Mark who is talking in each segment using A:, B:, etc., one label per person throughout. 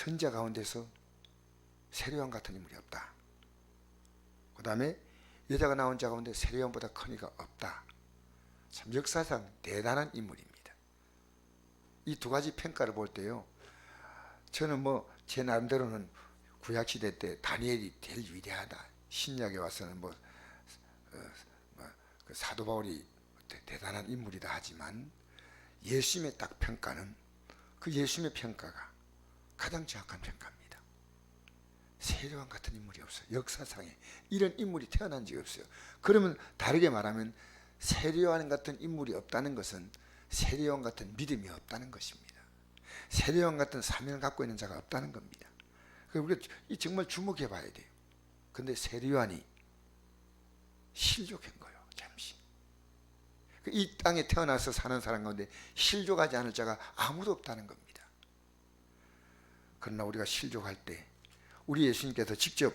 A: 선지자 가운데서 세례요한 같은 인물이 없다. 그 다음에 여자가 나온 자 가운데 세례요한보다 큰 이가 없다. 참 역사상 대단한 인물입니다. 이 두 가지 평가를 볼 때요, 저는 뭐 제 나름대로는 구약시대 때 다니엘이 제일 위대하다, 신약에 와서는 그 사도 바울이 대단한 인물이다 하지만, 예수님의 딱 평가는, 그 예수님의 평가가 가장 정확한 평가입니다. 세례요한 같은 인물이 없어요. 역사상에 이런 인물이 태어난 적이 없어요. 그러면 다르게 말하면 세례요한 같은 인물이 없다는 것은 세례요한 같은 믿음이 없다는 것입니다. 세례요한 같은 사명을 갖고 있는 자가 없다는 겁니다. 우리가 정말 주목해 봐야 돼요. 근데 세례요한이 실족한 거예요. 잠시 이 땅에 태어나서 사는 사람 가운데 실족하지 않을 자가 아무도 없다는 겁니다. 그러나 우리가 실족할 때 우리 예수님께서 직접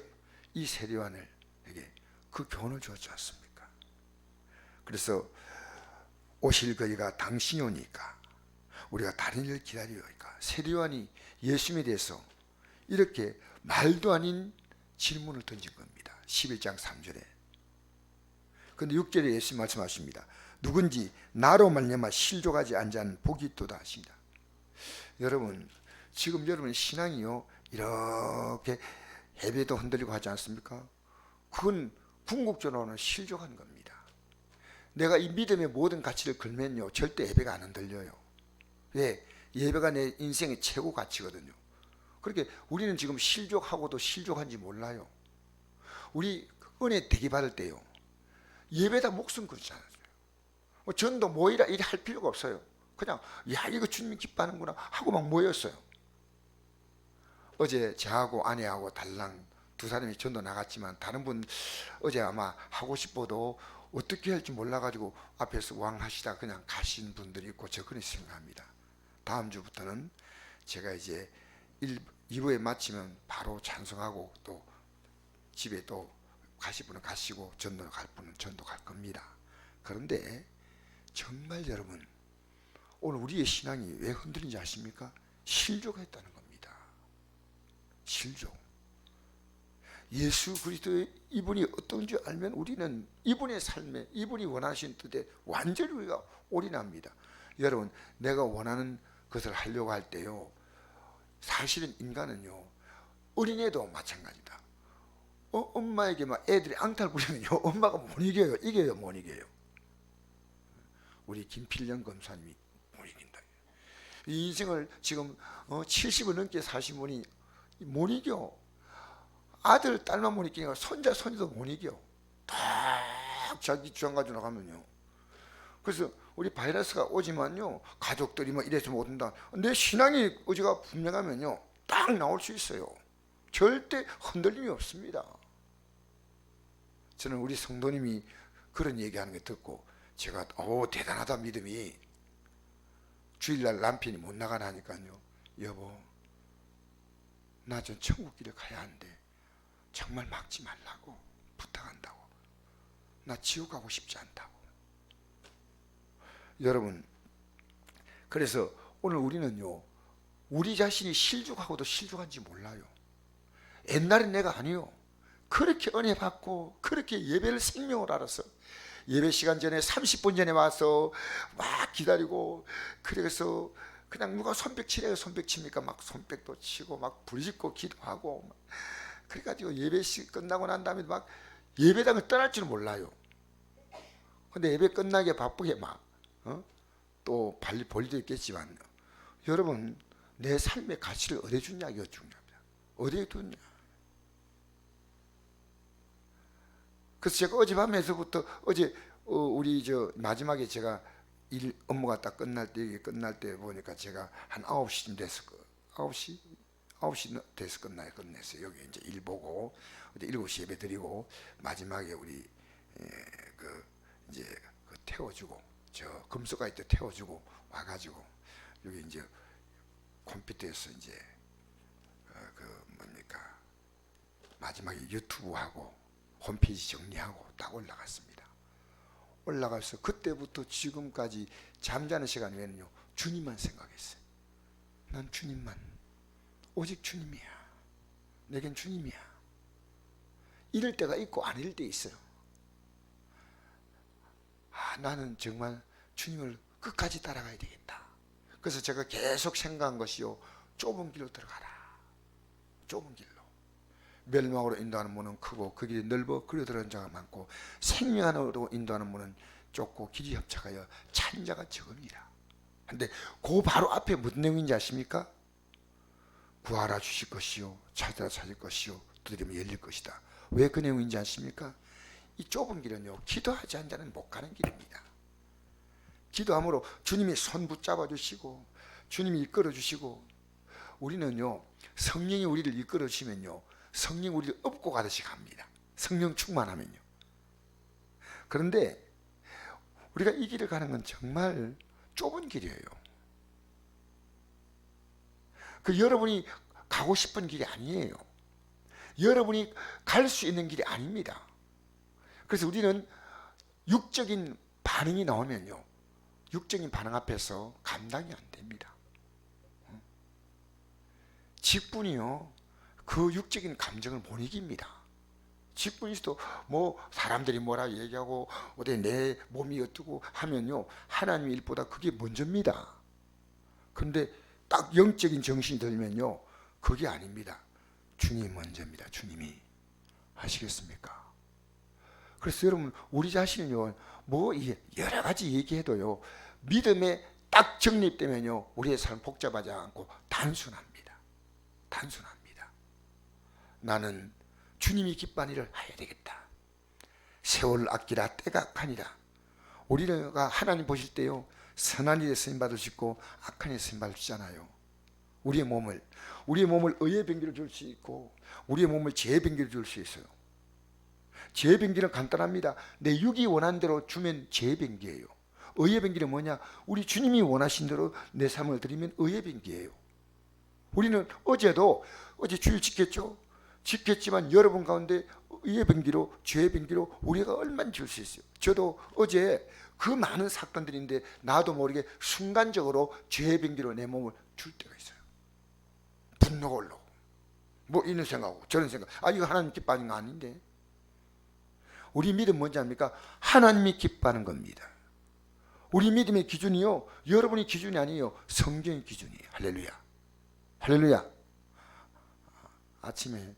A: 이 세례요한에게 그 교훈을 주었지 않습니까? 그래서 오실 거리가 당신이 오니까 우리가 다른 일을 기다리오니까, 세례요한이 예수님에 대해서 이렇게 말도 아닌 질문을 던진 겁니다. 11장 3절에. 그런데 6절에 예수님 말씀하십니다. 누군지 나로 말미암아 실족하지 않지 않은 복이 있도다 하십니다. 여러분, 지금 여러분 신앙이요, 이렇게 예배도 흔들리고 하지 않습니까? 그건 궁극적으로는 실족한 겁니다. 내가 이 믿음의 모든 가치를 걸면요, 절대 예배가 안 흔들려요. 왜? 예배가 내 인생의 최고 가치거든요. 그렇게 우리는 지금 실족하고도 실족한지 몰라요. 우리 은혜 대기 받을 때요, 예배다 목숨 걸지 않았어요. 전도 모이라 이래 할 필요가 없어요. 그냥 야, 이거 주님이 기뻐하는구나 하고 막 모였어요. 어제 저하고 아내하고 달랑 두 사람이 전도 나갔지만, 다른 분 어제 아마 하고 싶어도 어떻게 할지 몰라가지고 앞에서 왕하시다 그냥 가신 분들이 있고, 저 그런 생각합니다. 다음 주부터는 제가 이제 2부에 마치면 바로 찬송하고, 또 집에 또 가실 분은 가시고 전도 갈 분은 전도 갈 겁니다. 그런데 정말 여러분, 오늘 우리의 신앙이 왜 흔들린지 아십니까? 실족했다는 겁니다. 실족. 예수 그리스도의 이분이 어떤 줄 알면 우리는 이분의 삶에, 이분이 원하신 뜻에 완전히 우리가 올인합니다. 여러분, 내가 원하는 것을 하려고 할 때요, 사실은 인간은요, 어린애도 마찬가지다. 엄마에게 막 애들이 앙탈 부리면요, 엄마가 못 이겨요. 이겨요, 못 이겨요. 우리 김필령 검사님이 못 이긴다. 이 인생을 지금 70을 넘게 사신 분이 못 이겨. 아들, 딸만 못 이기니까 손자, 손녀도 못 이겨. 딱 자기 주장 가지고 나가면요. 그래서 우리 바이러스가 오지만요, 가족들이 뭐 이래서 못 온다. 내 신앙의 의지가 분명하면요, 딱 나올 수 있어요. 절대 흔들림이 없습니다. 저는 우리 성도님이 그런 얘기하는 거 듣고 제가 대단하다, 믿음이. 주일날 남편이 못 나가나 하니까요, 여보, 나 좀 천국 길을 가야 하는데 정말 막지 말라고 부탁한다고. 나 지옥 가고 싶지 않다고. 여러분, 그래서 오늘 우리는요, 우리 자신이 실족하고도 실족한지 몰라요. 옛날엔 내가 아니요, 그렇게 은혜 받고 그렇게 예배를 생명으로 알아서 예배 시간 전에 30분 전에 와서 막 기다리고, 그래서 그냥 누가 손뼉 치래요. 손뼉 칩니까? 막 손뼉도 치고 막 부르짖고 기도하고, 그래가지고 예배 끝나고 난 다음에 막 예배당을 떠날 줄 몰라요. 근데 예배 끝나게 바쁘게 막 또 볼 일도 있겠지만, 여러분, 내 삶의 가치를 어디에 주냐, 이거 중요합니다. 어디에 두냐. 그래서 제가 어젯밤에서부터, 어제 우리 마지막에 제가 업무가 딱 끝날 때 보니까 제가 한 9시쯤 돼서 9시 돼서 끝냈어요. 여기 이제 일 보고 어제 7시 예배 드리고, 마지막에 우리 이제 태워주고, 저 금속가 있때 태워주고 와가지고 여기 이제 컴퓨터에서 이제 마지막에 유튜브하고 홈페이지 정리하고 딱 올라갔습니다. 올라가서 그때부터 지금까지 잠자는 시간 외에는요, 주님만 생각했어요. 난 주님만, 오직 주님이야. 내겐 주님이야. 이럴 때가 있고 아닐 때 있어요. 나는 정말 주님을 끝까지 따라가야 되겠다. 그래서 제가 계속 생각한 것이요, 좁은 길로 들어가라. 좁은 길로. 멸망으로 인도하는 문은 크고 그 길이 넓어 그려 들어간 자가 많고, 생명으로 인도하는 문은 좁고 길이 협착하여 찬 자가 적음이라. 근데 그 바로 앞에 무슨 내용인지 아십니까? 구하라 주실 것이요, 찾으라 찾을 것이요, 두드리면 열릴 것이다. 왜 그 내용인지 아십니까? 이 좁은 길은요, 기도하지 않는 자는 못 가는 길입니다. 기도함으로 주님이 손 붙잡아 주시고 주님이 이끌어 주시고, 우리는요, 성령이 우리를 이끌어 주시면요, 성령 우리를 업고 가듯이 갑니다. 성령 충만하면요. 그런데 우리가 이 길을 가는 건 정말 좁은 길이에요. 그 여러분이 가고 싶은 길이 아니에요. 여러분이 갈 수 있는 길이 아닙니다. 그래서 우리는 육적인 반응이 나오면요, 육적인 반응 앞에서 감당이 안 됩니다. 직분이요, 그 육적인 감정을 못 이깁니다. 직분이 있어도 뭐 사람들이 뭐라 얘기하고 어디 내 몸이 어떻고 하면요, 하나님의 일보다 그게 먼저입니다. 그런데 딱 영적인 정신이 들면요, 그게 아닙니다. 주님이 먼저입니다. 주님이. 아시겠습니까? 그래서 여러분, 우리 자신은요, 뭐 여러 가지 얘기해도요, 믿음에 딱 정립되면요, 우리의 삶 복잡하지 않고 단순합니다. 단순합니다. 나는 주님이 기뻐하는 일을 해야 되겠다. 세월 아끼라 때가 악하니라. 우리가 하나님 보실 때요, 선한 일에 쓰임 받을 수 있고 악한 일에 쓰임 받을 수 있잖아요. 우리의 몸을 의의 병기로 줄 수 있고 우리의 몸을 죄의 병기로 줄 수 있어요. 죄의 병기는 간단합니다. 내 육이 원하는 대로 주면 죄의 병기예요. 의의 병기는 뭐냐? 우리 주님이 원하신 대로 내 삶을 드리면 의의 병기예요. 우리는 어제 주일 지켰죠? 지켰지만 여러분 가운데 의의 병기로, 죄의 병기로 우리가 얼마나 줄 수 있어요. 저도 어제 그 많은 사건들인데 나도 모르게 순간적으로 죄의 병기로 내 몸을 줄 때가 있어요. 분노가 올라오고 뭐 이런 생각하고 저런 생각, 이거 하나님 기뻐하는 거 아닌데. 우리 믿음 뭔지 압니까? 하나님이 기뻐하는 겁니다. 우리 믿음의 기준이요, 여러분의 기준이 아니에요. 성경의 기준이에요. 할렐루야. 할렐루야. 아침에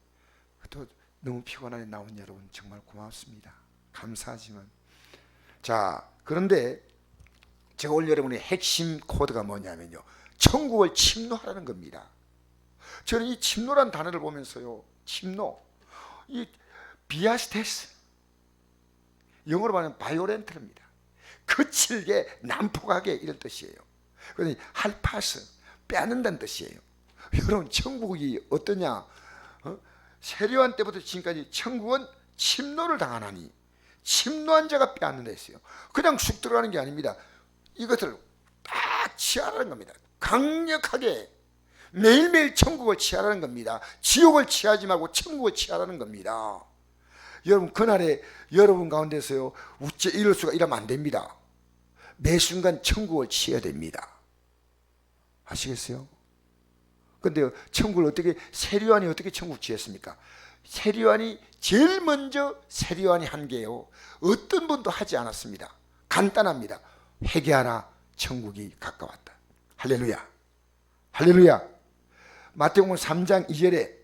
A: 또 너무 피곤하게 나온 여러분 정말 고맙습니다. 감사하지만, 자, 그런데 제가 오늘 여러분의 핵심 코드가 뭐냐면요, 천국을 침노하라는 겁니다. 저는 이 침노란 단어를 보면서요, 침노, 이 비아스테스, 영어로 말하면 바이오렌트입니다. 거칠게, 난폭하게, 이런 뜻이에요. 그러니 할파스, 빼앗는다는 뜻이에요. 여러분, 천국이 어떠냐? 세례요한 때부터 지금까지 천국은 침노를 당하나니, 침노한 자가 빼앗는다 했어요. 그냥 쑥 들어가는 게 아닙니다. 이것을 딱 취하라는 겁니다. 강력하게 매일매일 천국을 취하라는 겁니다. 지옥을 취하지 말고 천국을 취하라는 겁니다. 여러분, 그날에 여러분 가운데서요, 우째 이럴 수가, 이러면 안 됩니다. 매 순간 천국을 취해야 됩니다. 아시겠어요? 근데 천국을 어떻게, 세례요한이 어떻게 천국 취했습니까? 세례요한이 제일 먼저 세례요한이 한 게요, 어떤 분도 하지 않았습니다. 간단합니다. 회개하라, 천국이 가까웠다. 할렐루야. 할렐루야. 마태복음 3장 2절에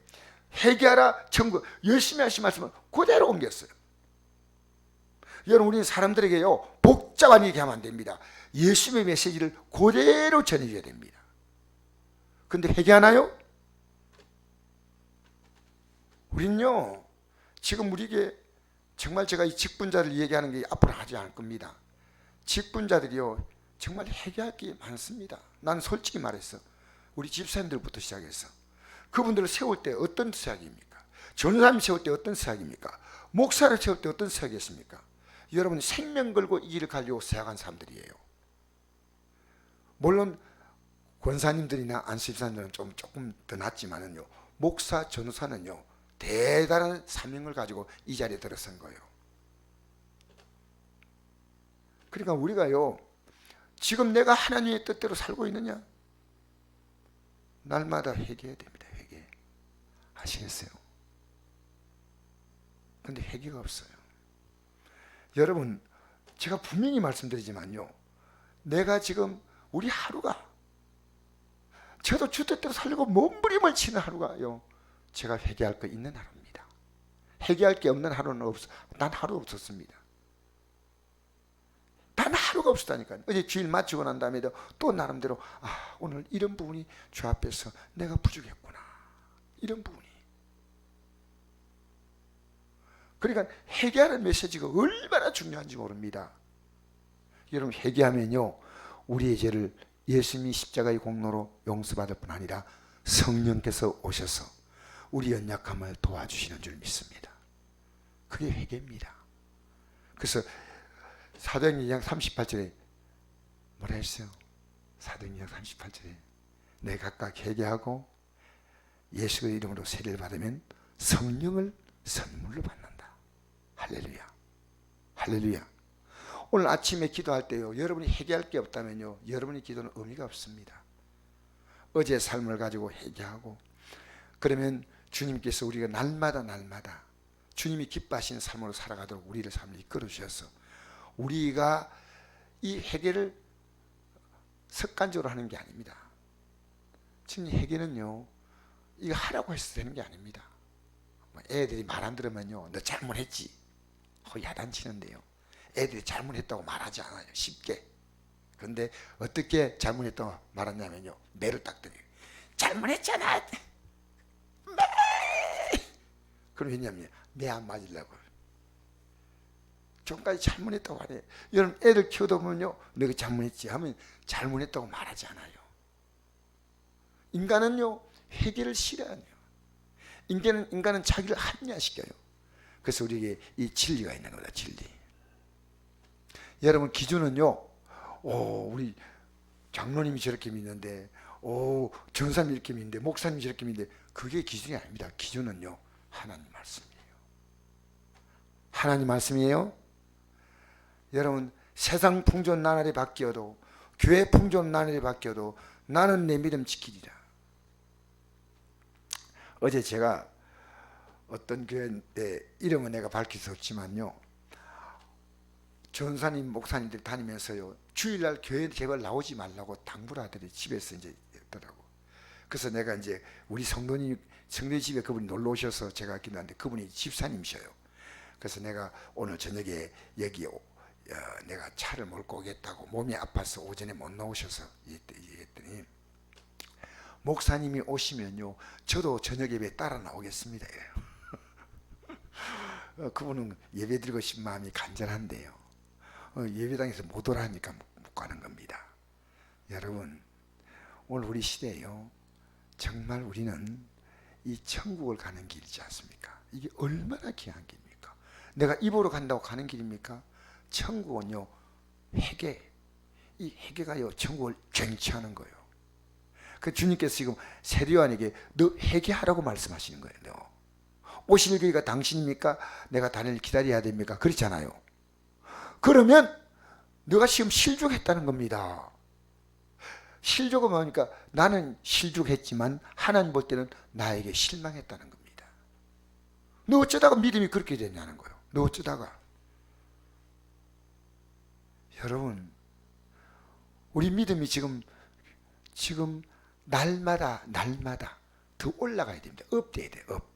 A: 회개하라, 천국, 열심히 하신 말씀을 그대로 옮겼어요. 여러분, 우리는 사람들에게요, 복잡한 얘기하면 안 됩니다. 예수님의 메시지를 그대로 전해줘야 됩니다. 근데 회개하나요? 우린요, 지금 우리에게 정말, 제가 이 직분자들 얘기하는 게 앞으로 하지 않을 겁니다. 직분자들이요, 정말 회개할 게 많습니다. 난 솔직히 말해서 우리 집사님들부터 시작해서 그분들을 세울 때 어떤 사역입니까? 전사님 세울 때 어떤 사역입니까? 목사를 세울 때 어떤 사역이었습니까? 여러분, 생명 걸고 이 길을 가려고 사역한 사람들이에요. 물론 권사님들이나 안수집사님들은 조금 더 낫지만은요, 목사, 전사는요, 대단한 사명을 가지고 이 자리에 들어선 거예요. 그러니까 우리가요, 지금 내가 하나님의 뜻대로 살고 있느냐? 날마다 회개해야 됩니다. 아시겠어요? 근데 회개가 없어요. 여러분, 제가 분명히 말씀드리지만요, 내가 지금 우리 하루가, 저도 주뜻대로 살려고 몸부림을 치는 하루가요, 제가 회개할 거 있는 하루입니다. 회개할 게 없는 하루는 난 하루 없었습니다. 단 하루가 없었다니까요. 어제 주일 마치고 난 다음에도 또 나름대로 오늘 이런 부분이 주 앞에서 내가 부족했구나, 이런 부분이. 그러니까 회개하는 메시지가 얼마나 중요한지 모릅니다. 여러분, 회개하면요, 우리의 죄를 예수님이 십자가의 공로로 용서받을 뿐 아니라 성령께서 오셔서 우리 연약함을 도와주시는 줄 믿습니다. 그게 회개입니다. 그래서 사도행전 2장 38절에 뭐라 했어요? 사도행전 38절에 내 각각 회개하고 예수 그리스도의 이름으로 세례를 받으면 성령을 선물로 받는다. 할렐루야, 할렐루야. 오늘 아침에 기도할 때요, 여러분이 회개할 게 없다면요, 여러분의 기도는 의미가 없습니다. 어제 삶을 가지고 회개하고, 그러면 주님께서 우리가 날마다 주님이 기뻐하시는 삶으로 살아가도록 우리를 삶을 이끌어 주셔서 우리가 이 회개를 습관적으로 하는 게 아닙니다. 지금 회개는요, 이거 하라고 해서 되는 게 아닙니다. 애들이 말 안 들으면요, 너 잘못했지, 야단치는데요, 애들이 잘못했다고 말하지 않아요, 쉽게. 그런데 어떻게 잘못했다고 말하냐면요, 매를 딱 때려요. 잘못했잖아. 그럼 왜냐면 매 안 맞으려고. 좀까지 잘못했다고 하래. 여러분, 애들 키우다 보면요, 내가 잘못했지 하면 잘못했다고 말하지 않아요. 인간은요, 회개를 싫어해요. 인간은 자기를 합리화시켜요. 그래서 우리에게 이 진리가 있는 거다, 진리. 여러분, 기준은요, 우리 장로님이 저렇게 믿는데, 전사님이 이렇게 믿는데, 목사님이 저렇게 믿는데, 그게 기준이 아닙니다. 기준은요, 하나님 말씀이에요. 하나님 말씀이에요. 여러분, 세상 풍조 나날이 바뀌어도, 교회 풍조 나날이 바뀌어도 나는 내 믿음 지키리라. 어제 제가 어떤 교회 이름은 내가 밝힐 수 없지만요, 전사님 목사님들이 다니면서요, 주일날 교회 제발 나오지 말라고 당부를 하더니 집에서 이제 했더라고. 그래서 내가 이제 우리 성도님 집에 그분이 놀러 오셔서 제가 기도하는데 그분이 집사님이셔요. 그래서 내가 오늘 저녁에 여기 내가 차를 몰고 오겠다고, 몸이 아파서 오전에 못 나오셔서 얘기했더니, 목사님이 오시면요, 저도 저녁 예배에 따라 나오겠습니다. 그분은 예배 드리고 싶은 마음이 간절한데요, 예배당에서 못 오라 하니까 못 가는 겁니다. 여러분, 오늘 우리 시대에요, 정말 우리는 이 천국을 가는 길이지 않습니까? 이게 얼마나 귀한 길입니까? 내가 입으로 간다고 가는 길입니까? 천국은요, 회개. 이 회개가요, 천국을 쟁취하는 거예요. 그 주님께서 지금 세례요한에게 너 회개하라고 말씀하시는 거예요. 너 오실 교회가 당신입니까? 내가 다니를 기다려야 됩니까? 그렇잖아요. 그러면 너가 지금 실족했다는 겁니다. 실족은 뭐니까 나는 실족했지만 하나님 볼 때는 나에게 실망했다는 겁니다. 너 어쩌다가 믿음이 그렇게 됐냐는 거예요. 너 어쩌다가. 여러분, 우리 믿음이 지금 날마다 더 올라가야 됩니다. 업돼야 돼요. 업.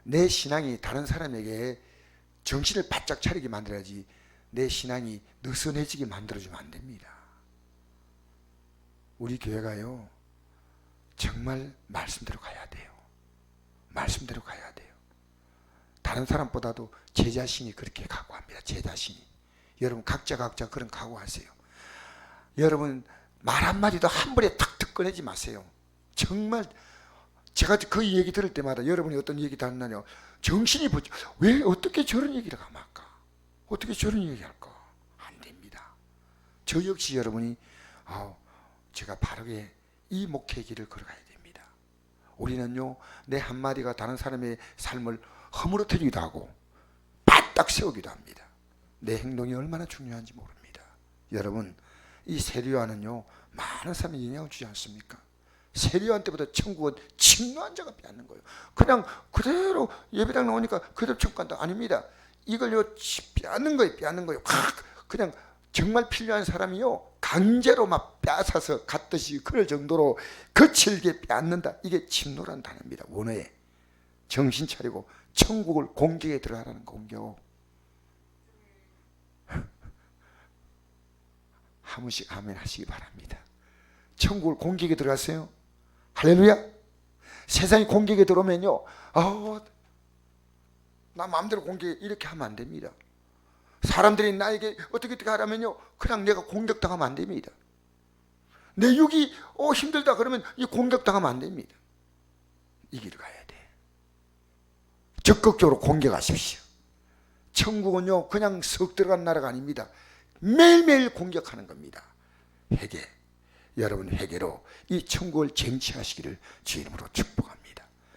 A: 내 신앙이 다른 사람에게 정신을 바짝 차리게 만들어야지 내 신앙이 느슨해지게 만들어주면 안 됩니다. 우리 교회가요, 정말 말씀대로 가야 돼요. 말씀대로 가야 돼요. 다른 사람보다도 제 자신이 그렇게 각오합니다. 제 자신이. 여러분, 각자 그런 각오하세요. 여러분, 말 한마디도 한 번에 탁탁 꺼내지 마세요. 정말 제가 그 얘기 들을 때마다 여러분이 어떤 얘기 듣느냐, 정신이 보죠. 왜 어떻게 저런 얘기를 할까? 어떻게 저런 얘기 할까? 안 됩니다. 저 역시 여러분이 제가 바르게 이 목회의 길을 걸어가야 됩니다. 우리는요, 내 한마디가 다른 사람의 삶을 허물어뜨리기도 하고 바짝 세우기도 합니다. 내 행동이 얼마나 중요한지 모릅니다. 여러분, 이 세례요한은요, 많은 사람이 영향을 주지 않습니까? 세리요한 때부터 천국은 침노한 자가 빼앗는 거예요. 그냥 그대로 예배당 나오니까 그대로 천국 간다. 아닙니다. 이걸요 빼앗는 거예요. 빼앗는 거예요. 그냥 정말 필요한 사람이요 강제로 막 빼앗아서 갔듯이 그럴 정도로 거칠게 빼앗는다. 이게 침노란 단어입니다. 원어에. 정신 차리고 천국을 공격에 들어가라는 공격. 한 번씩 아멘 하시기 바랍니다. 천국을 공격에 들어갔어요. 할렐루야. 세상이 공격에 들어오면요, 나 마음대로 공격에 이렇게 하면 안 됩니다. 사람들이 나에게 어떻게 하라면요, 그냥 내가 공격당하면 안 됩니다. 내 육이 힘들다 그러면 이 공격당하면 안 됩니다. 이 길을 가야 돼. 적극적으로 공격하십시오. 천국은요 그냥 석 들어간 나라가 아닙니다. 매일매일 공격하는 겁니다. 회개. 여러분 회개로 이 천국을 쟁취하시기를 주 이름으로 축복합니다.